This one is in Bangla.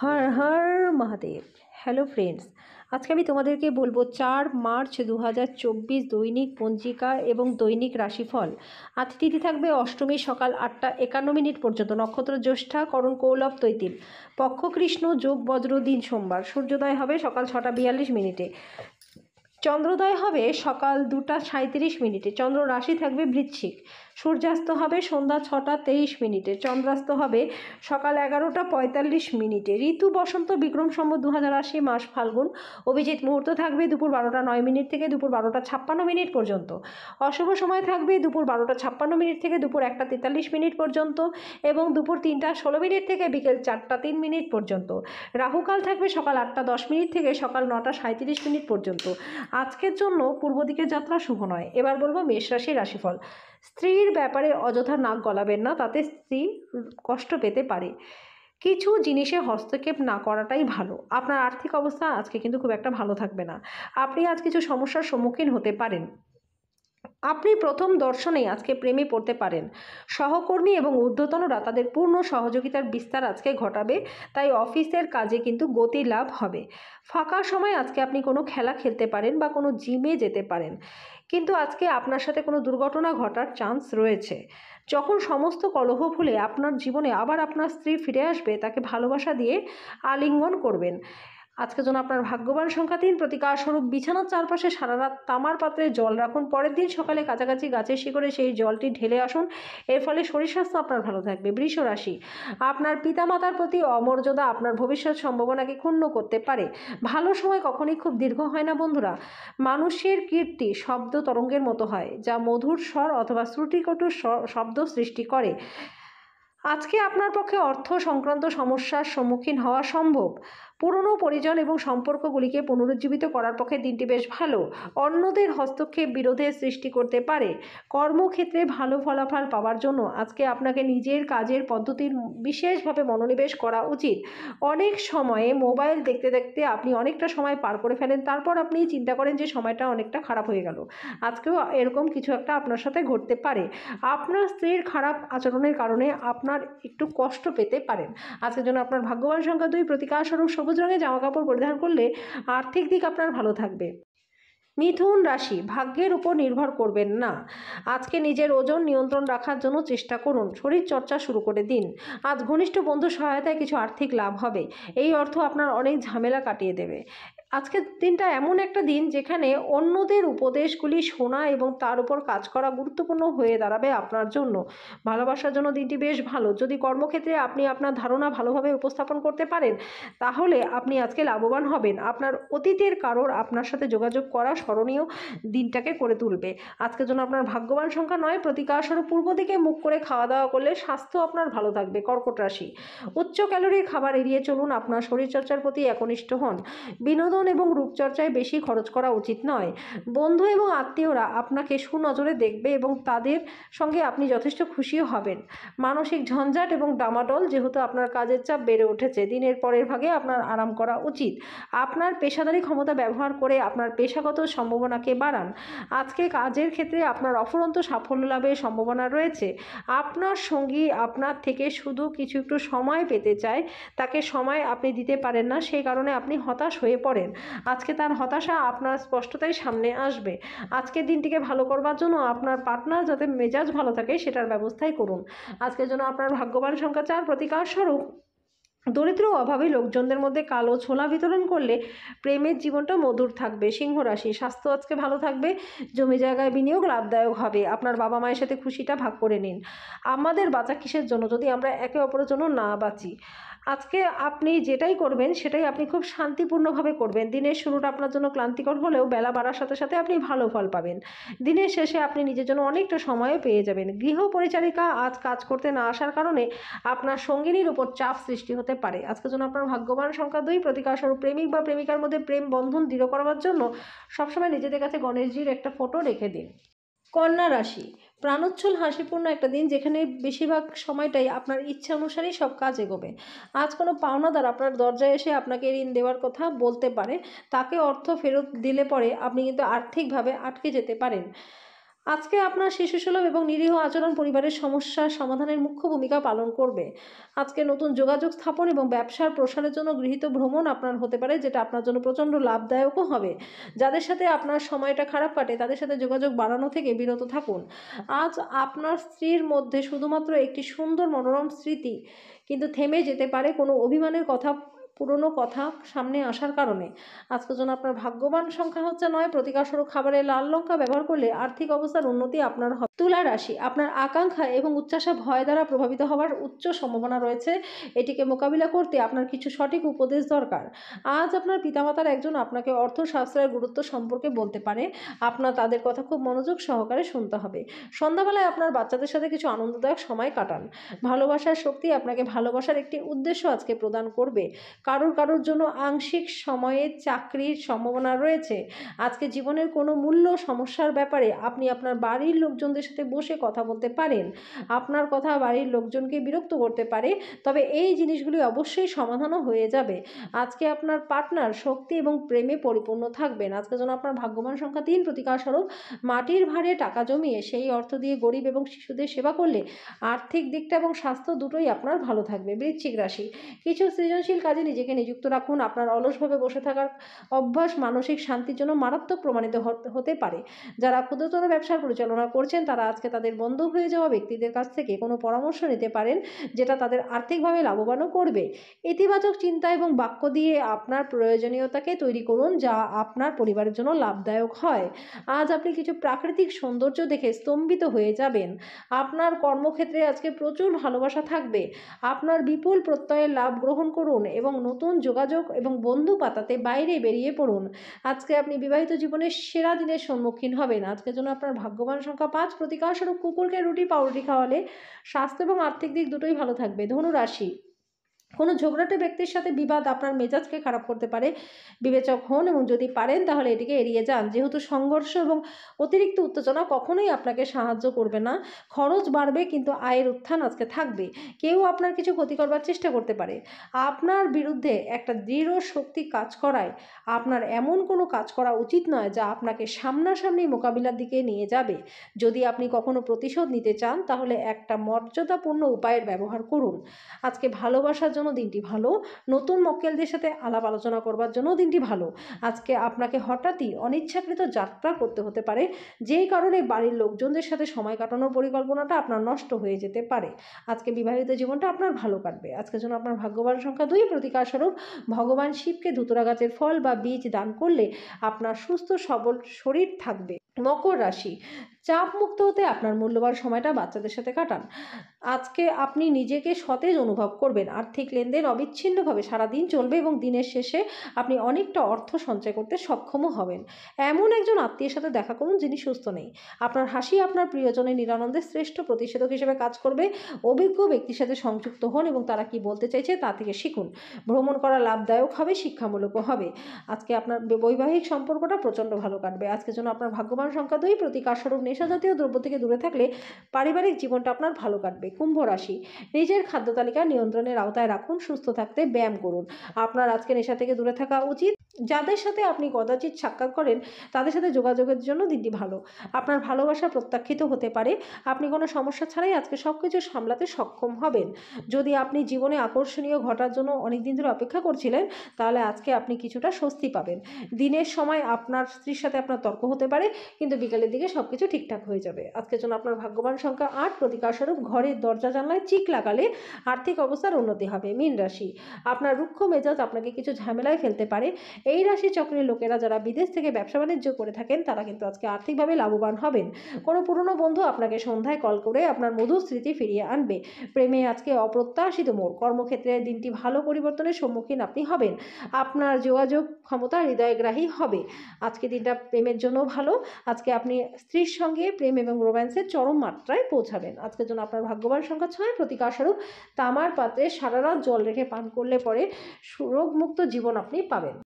হর হর মহাদেব। হ্যালো ফ্রেন্ডস, আজকে আমি তোমাদেরকে বলবো 4 মার্চ 2024 দৈনিক পঞ্জিকা এবং দৈনিক রাশিফল। আজ তিথি থাকবে অষ্টমী সকাল 8টা 51 পর্যন্ত, নক্ষত্র জ্যৈষ্ঠা, করণ কৌলভ তৈতিল, পক্ষ কৃষ্ণ, যোগ বজ্র, দিন সোমবার। সূর্যোদয় হবে সকাল 6টা 42 মিনিটে, চন্দ্রোদয় হবে সকাল 2টা 37 মিনিটে, চন্দ্র রাশি থাকবে বৃশ্চিক। সূর্যাস্ত হবে সন্ধ্যা 6টা 23 মিনিটে, চন্দ্রাস্ত হবে সকাল 11টা 45 মিনিটে। ঋতু বসন্ত, বিক্রম সম্বত 2080, মাস ফাল্গুন। অভিজিৎ মুহূর্ত থাকবে দুপুর 12টা 9 মিনিট থেকে দুপুর 12টা 56 মিনিট পর্যন্ত। অশুভ সময় থাকবে দুপুর 12টা 56 মিনিট থেকে দুপুর 1টা 43 মিনিট পর্যন্ত এবং দুপুর 3টা 16 মিনিট থেকে বিকেল 4টা 3 মিনিট পর্যন্ত। রাহুকাল থাকবে সকাল 8টা 10 মিনিট থেকে সকাল 9টা 37 মিনিট পর্যন্ত। আজকের জন্য পূর্ব দিকের যাত্রা শুভ নয়। এবার বলবো মেষ রাশির রাশিফল। স্ত্রীর ব্যাপারে অযথা নাক গলাবেন না, তাতে স্ত্রী কষ্ট পেতে পারে। কিছু জিনিসে হস্তক্ষেপ না করাটাই ভালো। আপনার আর্থিক অবস্থা আজকে কিন্তু খুব একটা ভালো থাকবে না। আপনি আজ কিছু সমস্যার সম্মুখীন হতে পারেন। আপনি প্রথম দর্শনেই আজকে প্রেমে পড়তে পারেন। সহকর্মী এবং ঊর্ধ্বতনরা তাদের পূর্ণ সহযোগিতার বিস্তার আজকে ঘটাবে, তাই অফিসের কাজে কিন্তু গতি লাভ হবে। ফাঁকা সময় আজকে আপনি কোনো খেলা খেলতে পারেন বা কোনো জিমে যেতে পারেন, কিন্তু আজকে আপনার সাথে কোনো দুর্ঘটনা ঘটার চান্স রয়েছে। যখন সমস্ত কলহ ভুলে আপনার জীবনে আবার আপনার স্ত্রী ফিরে আসবে, তাকে ভালোবাসা দিয়ে আলিঙ্গন করবেন। আজকের জন্য আপনার ভাগ্যবান সংখ্যা 3, প্রতিকার স্বরূপ বিছানার চারপাশে সারা রাত তামার পাত্রে জল রাখুন। পরের দিন সকালে কাছাকাছি গাছের শিকড়ে সেই জলটি ঢেলে আসুন। এর ফলে শরীর স্বাস্থ্য আপনার ভালো থাকবে। বৃষ রাশি, আপনার পিতামাতার প্রতি অমর্যাদা আপনার ভবিষ্যৎ সম্ভাবনাকে ক্ষুণ্ণ করতে পারে। ভালো সময় কখনই খুব দীর্ঘ হয় না বন্ধুরা। মানুষের কীর্তি শব্দ তরঙ্গের মতো হয়, যা মধুর স্বর অথবা শ্রুতিকটু শব্দ সৃষ্টি করে। আজকে আপনার পক্ষে অর্থ সংক্রান্ত সমস্যার সম্মুখীন হওয়া সম্ভব। পুরনো পরিজন এবং সম্পর্কগুলিকে পুনরুজ্জীবিত করার পক্ষে দিনটি বেশ ভালো। অন্যদের হস্তক্ষেপ বিরোধের সৃষ্টি করতে পারে। কর্মক্ষেত্রে ভালো ফলাফল পাওয়ার জন্য আজকে আপনাকে নিজের কাজের পদ্ধতির বিশেষভাবে মনোনিবেশ করা উচিত। অনেক সময়ে মোবাইল দেখতে দেখতে আপনি অনেকটা সময় পার করে ফেলেন, তারপর আপনি চিন্তা করেন যে সময়টা অনেকটা খারাপ হয়ে গেল। আজকেও এরকম কিছু একটা আপনার সাথে ঘটতে পারে। আপনার স্ত্রীর খারাপ আচরণের কারণে আপনার একটু কষ্ট পেতে পারেন। আজকের জন্য আপনার ভাগ্যবান সংখ্যা 2, প্রতিকার স্বরূপ সবুজ রঙের জামাকাপড় পরিধান করলে আর্থিক দিক আপনার ভালো থাকবে। মিথুন রাশি, ভাগ্যের উপর নির্ভর করবেন না। আজকে নিজের ওজন নিয়ন্ত্রণ রাখার জন্য চেষ্টা করুন। শরীর চর্চা শুরু করে দিন। আজ ঘনিষ্ঠ বন্ধুর সহায়তায় কিছু আর্থিক লাভ হবে। এই অর্থ আপনার অনেক ঝামেলা কাটিয়ে দেবে। আজকের দিনটা এমন একটা দিন যেখানে অন্যদের উপদেশগুলি শোনা এবং তার উপর কাজ করা গুরুত্বপূর্ণ হয়ে দাঁড়াবে আপনার জন্য। ভালোবাসার জন্য দিনটি বেশ ভালো। যদি কর্মক্ষেত্রে আপনি আপনার ধারণা ভালোভাবে উপস্থাপন করতে পারেন, তাহলে আপনি আজকে লাভবান হবেন। আপনার অতীতের কারোর আপনার সাথে যোগাযোগ করা স্মরণীয় দিনটাকে করে তুলবে। আজকের জন্য আপনার ভাগ্যবান সংখ্যা 9, প্রতিকার স্বরূপ পূর্ব দিকে মুখ করে খাওয়া দাওয়া করলে স্বাস্থ্য আপনার ভালো থাকবে। কর্কট রাশি, উচ্চ ক্যালোরির খাবার এড়িয়ে চলুন। আপনার শরীরচর্চার প্রতি একনিষ্ঠ হন। বিনোদন এবং রূপচর্চায় বেশি খরচ করা উচিত নয়। বন্ধু এবং আত্মীয়রা আপনাকে সুনজরে দেখবে এবং তাদের সঙ্গে আপনি যথেষ্ট খুশিও হবেন। মানসিক ঝঞ্ঝাট এবং ডামাডোল, যেহেতু আপনার কাজের চাপ বেড়ে উঠেছে, দিনের পরের ভাগে আপনার আরাম করা উচিত। আপনার পেশাদারি ক্ষমতা ব্যবহার করে আপনার পেশাগত সম্ভাবনাকে বাড়ান। আজকে কাজের ক্ষেত্রে আপনার অফুরন্ত সাফল্য লাভের সম্ভাবনা রয়েছে। আপনার সঙ্গী আপনার থেকে শুধু কিছু একটু সময় পেতে চায়, তাকে সময় আপনি দিতে পারেন না, সেই কারণে আপনি হতাশ হয়ে পড়েন। আজকে তার হতাশা আপনার স্পষ্টতাই সামনে আসবে। আজকের দিনটিকে ভালো করবার জন্য আপনার পার্টনার যাতে মেজাজ ভালো থাকে সেটার ব্যবস্থাই করুন। আজকের জন্য আপনার ভাগ্যবান সংখ্যা 4, প্রতিকার স্বরূপ দরিদ্র অভাবী লোকজনদের মধ্যে কালো ছোলা বিতরণ করলে প্রেমের জীবনটা মধুর থাকবে। সিংহ রাশি, স্বাস্থ্য আজকে ভালো থাকবে। জমি জায়গায় বিনিয়োগ লাভদায়ক হবে। আপনার বাবা মায়ের সাথে খুশিটা ভাগ করে নিন। আমাদের বাঁচা কিসের জন্য যদি আমরা একে অপরের জন্য না বাঁচি। আজকে আপনি যেটাই করবেন সেটাই আপনি খুব শান্তিপূর্ণভাবে করবেন। দিনের শুরুটা আপনার জন্য ক্লান্তিকর হলেও বেলা বাড়ার সাথে সাথে আপনি ভালো ফল পাবেন। দিনের শেষে আপনি নিজের জন্য অনেকটা সময়ও পেয়ে যাবেন। গৃহ পরিচারিকা আজ কাজ করতে না আসার কারণে আপনার সঙ্গিনীর উপর চাপ সৃষ্টি হতে পারে। আজকের জন্য আপনার ভাগ্যবান সংখ্যা 2, প্রতিকার স্বরূপ প্রেমিক বা প্রেমিকার মধ্যে প্রেম বন্ধন দৃঢ় করবার জন্য সবসময় নিজেদের কাছে গণেশজির একটা ফটো রেখে দিন। কন্যা রাশি, প্রাণোচ্ছল হাসিপূর্ণ একটা দিন, যেখানে বেশিরভাগ সময়টাই আপনার ইচ্ছা অনুসারেই সব কাজ এগোবে। আজ কোনো পাওনাদার আপনার দরজায় এসে আপনাকে ঋণ দেওয়ার কথা বলতে পারে। তাকে অর্থ ফেরত দিলে পরে আপনি কিন্তু আর্থিকভাবে আটকে যেতে পারেন। আজকে আপনার শিশুসুলভ এবং নিরীহ আচরণ পরিবারের সমস্যার সমাধানের মুখ্য ভূমিকা পালন করবে। আজকে নতুন যোগাযোগ স্থাপন এবং ব্যবসার প্রসারের জন্য গৃহীত ভ্রমণ আপনার হতে পারে, যেটা আপনার জন্য প্রচণ্ড লাভদায়কও হবে। যাদের সাথে আপনার সময়টা খারাপ কাটে তাদের সাথে যোগাযোগ বাড়ানো থেকে বিরত থাকুন। আজ আপনার স্ত্রীর মধ্যে শুধুমাত্র একটি সুন্দর মনোরম স্মৃতি কিন্তু থেমে যেতে পারে কোনো অভিমানের কথা, পুরনো কথা সামনে আসার কারণে। আজকের জন্য আপনার ভাগ্যবান সংখ্যা হচ্ছে 9। প্রতিকারস্বরূপ খাবারে লাল লঙ্কা ব্যবহার করলে আর্থিক অবস্থার উন্নতি আপনার হবে। তুলা রাশি, আপনার আকাঙ্ক্ষা এবং উচ্চাশা ভয় দ্বারা প্রভাবিত হওয়ার উচ্চ সম্ভাবনা রয়েছে। এটিকে মোকাবিলা করতে আপনার কিছু সঠিক উপদেশ দরকার। আজ আপনার পিতামাতার একজন আপনাকে অর্থশাস্ত্রের গুরুত্ব সম্পর্কে বলতে পারে। আপনার তাদের কথা খুব মনোযোগ সহকারে শুনতে হবে। সন্ধ্যাবেলায় আপনার বাচ্চাদের সাথে কিছু আনন্দদায়ক সময় কাটান। ভালোবাসার শক্তি আপনাকে ভালোবাসার একটি উদ্দেশ্য আজকে প্রদান করবে। কারোর জন্য আংশিক সময়ে চাকরির সম্ভাবনা রয়েছে। আজকে জীবনের কোনো মূল্য সমস্যার ব্যাপারে আপনি আপনার বাড়ির লোকজনদের সাথে বসে কথা বলতে পারেন। আপনার কথা বাড়ির লোকজনকে বিরক্ত করতে পারে, তবে এই জিনিসগুলি অবশ্যই সমাধানও হয়ে যাবে। আজকে আপনার পার্টনার শক্তি এবং প্রেমে পরিপূর্ণ থাকবেন। আজকে যেন আপনার ভাগ্যবান সংখ্যা 3। প্রতিকারস্বরূপ মাটির ভাঁড়ে টাকা জমিয়ে সেই অর্থ দিয়ে গরিব এবং শিশুদের সেবা করলে আর্থিক দিকটা এবং স্বাস্থ্য দুটোই আপনার ভালো থাকবে। বৃশ্চিক রাশি, কিছু সৃজনশীল কাজে নিজেকে নিযুক্ত রাখুন। আপনার অলসভাবে বসে থাকার অভ্যাস মানসিক শান্তির জন্য মারাত্মক প্রমাণিত হতে পারে। যারা ক্ষুদ্রতর ব্যবসার পরিচালনা করছেন তারা আজকে তাদের বন্ধ হয়ে যাওয়া ব্যক্তিদের কাছ থেকে কোনো পরামর্শ নিতে পারেন, যেটা তাদের আর্থিকভাবে লাভবানও করবে। ইতিবাচক চিন্তা এবং বাক্য দিয়ে আপনার প্রয়োজনীয়তাকে তৈরি করুন, যা আপনার পরিবারের জন্য লাভদায়ক হয়। আজ আপনি কিছু প্রাকৃতিক সৌন্দর্য দেখে স্তম্ভিত হয়ে যাবেন। আপনার কর্মক্ষেত্রে আজকে প্রচুর ভালোবাসা থাকবে। আপনার বিপুল প্রত্যয়ের লাভ গ্রহণ করুন এবং নতুন যোগাযোগ এবং বন্ধু পাতাতে বাইরে বেরিয়ে পড়ুন। আজকে আপনি বিবাহিত জীবনের সেরা দিনের সম্মুখীন হবেন। আজকের জন্য আপনার ভাগ্যবান সংখ্যা 5। প্রতিকারস্বরূপ কুকুরকে রুটি পাউরুটি খাওয়ালে স্বাস্থ্য এবং আর্থিক দিক দুটোই ভালো থাকবে। ধনু রাশি, কোনো ঝগড়াটে ব্যক্তির সাথে বিবাদ আপনার মেজাজকে খারাপ করতে পারে। বিবেচক হন এবং যদি পারেন তাহলে এটিকে এড়িয়ে যান, যেহেতু সংঘর্ষ এবং অতিরিক্ত উত্তেজনা কখনোই আপনাকে সাহায্য করবে না। খরচ বাড়বে কিন্তু আয়ের উত্থান আজকে থাকবে। কেউ আপনার কিছু ক্ষতি করবার চেষ্টা করতে পারে। আপনার বিরুদ্ধে একটা দৃঢ় শক্তি কাজ করায় আপনার এমন কোনো কাজ করা উচিত নয় যা আপনাকে সামনাসামনি মোকাবিলার দিকে নিয়ে যাবে। যদি আপনি কখনো প্রতিশোধ নিতে চান তাহলে একটা মর্যাদাপূর্ণ উপায়ের ব্যবহার করুন। আজকে ভালোবাসার জন্য দিনটি ভালো। নতুন মক্কেলদের সাথে আলাপ আলোচনা করবার জন্য দিনটি ভালো। আজকে আপনাকে হঠাৎই অনিচ্ছাকৃত যাত্রা করতে হতে পারে, যেই কারণে বাড়ির লোকজনদের সাথে সময় কাটানোর পরিকল্পনাটা আপনার নষ্ট হয়ে যেতে পারে। আজকে বিবাহিত জীবনটা আপনার ভালো কাটবে। আজকের জন্য আপনার ভাগ্যবান সংখ্যা 2। প্রতিকারস্বরূপ ভগবান শিবকে ধুতরা গাছের ফল বা বীজ দান করলে আপনার সুস্থ সবল শরীর থাকবে। মকর রাশি, চাপ মুক্ত হতে আপনার মূল্যবান সময়টা বাচ্চাদের সাথে কাটান। আজকে আপনি নিজেকে সতেজ অনুভব করবেন। আর্থিক লেনদেন অবিচ্ছিন্নভাবে সারাদিন চলবে এবং দিনের শেষে আপনি অনেকটা অর্থ সঞ্চয় করতে সক্ষমও হবেন। এমন একজন আত্মীয়ের সাথে দেখা করুন যিনি সুস্থ নেই। আপনার হাসি আপনার প্রিয়জনের নিরানন্দের শ্রেষ্ঠ প্রতিষেধক হিসেবে কাজ করবে। অভিজ্ঞ ব্যক্তির সাথে সংযুক্ত হন এবং তারা কি বলতে চাইছে তা থেকে শিখুন। ভ্রমণ করা লাভদায়ক হবে, শিক্ষামূলকও হবে। আজকে আপনার বৈবাহিক সম্পর্কটা প্রচণ্ড ভালো কাটবে। আজকের জন্য আপনার ভাগ্যবান সংখ্যা 2। প্রতিকারস্বরূপ নেশা জাতীয় দ্রব্য থেকে দূরে থাকলে পারিবারিক জীবনটা আপনার ভালো কাটবে। কুম্ভ রাশি, নিজের খাদ্য তালিকা নিয়ন্ত্রণের আওতায় রাখুন। সুস্থ থাকতে ব্যায়াম করুন। আপনার আজকে নেশা থেকে দূরে থাকা উচিত। যাদের সাথে আপনি কদাচিৎ সাক্ষাৎ করেন তাদের সাথে যোগাযোগের জন্য দিনটি ভালো। আপনার ভালোবাসা প্রত্যাখ্যিত হতে পারে। আপনি কোনো সমস্যা ছাড়াই আজকে সব কিছু সামলাতে সক্ষম হবেন। যদি আপনি জীবনে আকর্ষণীয় ঘটার জন্য অনেক দিন ধরে অপেক্ষা করছিলেন তাহলে আজকে আপনি কিছুটা স্বস্তি পাবেন। দিনের সময় আপনার স্ত্রীর সাথে আপনার তর্ক হতে পারে, কিন্তু বিকালের দিকে সব কিছু ঠিকঠাক হয়ে যাবে। আজকের জন্য আপনার ভাগ্যবান সংখ্যা 8। প্রতিকারস্বরূপ ঘরের দরজা জানলায় চিক লাগালে আর্থিক অবস্থার উন্নতি হবে। মীন রাশি, আপনার রুক্ষ মেজাজ আপনাকে কিছু ঝামেলায় ফেলতে পারে। এই রাশি চক্রের লোকেরা যারা বিদেশ থেকে ব্যবসা বাণিজ্য করে থাকেন তারা কিন্তু আজকে আর্থিকভাবে লাভবান হবেন। কোনো পুরনো বন্ধু আপনাকে সন্ধ্যায় কল করে আপনার মধুর স্মৃতি ফিরিয়ে আনবে। প্রেমে আজকে অপ্রত্যাশিত মোড়। কর্মক্ষেত্রে দিনটি ভালো পরিবর্তনের সম্মুখীন আপনি হবেন। আপনার যোগাযোগ ক্ষমতা হৃদয়গ্রাহী হবে। আজকে দিনটা প্রেমের জন্য ভালো। আজকে আপনি স্ত্রীর সঙ্গে প্রেম এবং রোম্যান্সের চরম মাত্রায় পৌঁছাবেন। আজকের জন্য আপনার ভাগ্যবান সংখ্যা 6। প্রতিকারস্বরূপ তামার পাত্রে সারা রাত জল রেখে পান করলে পরে রোগমুক্ত জীবন আপনি পাবেন।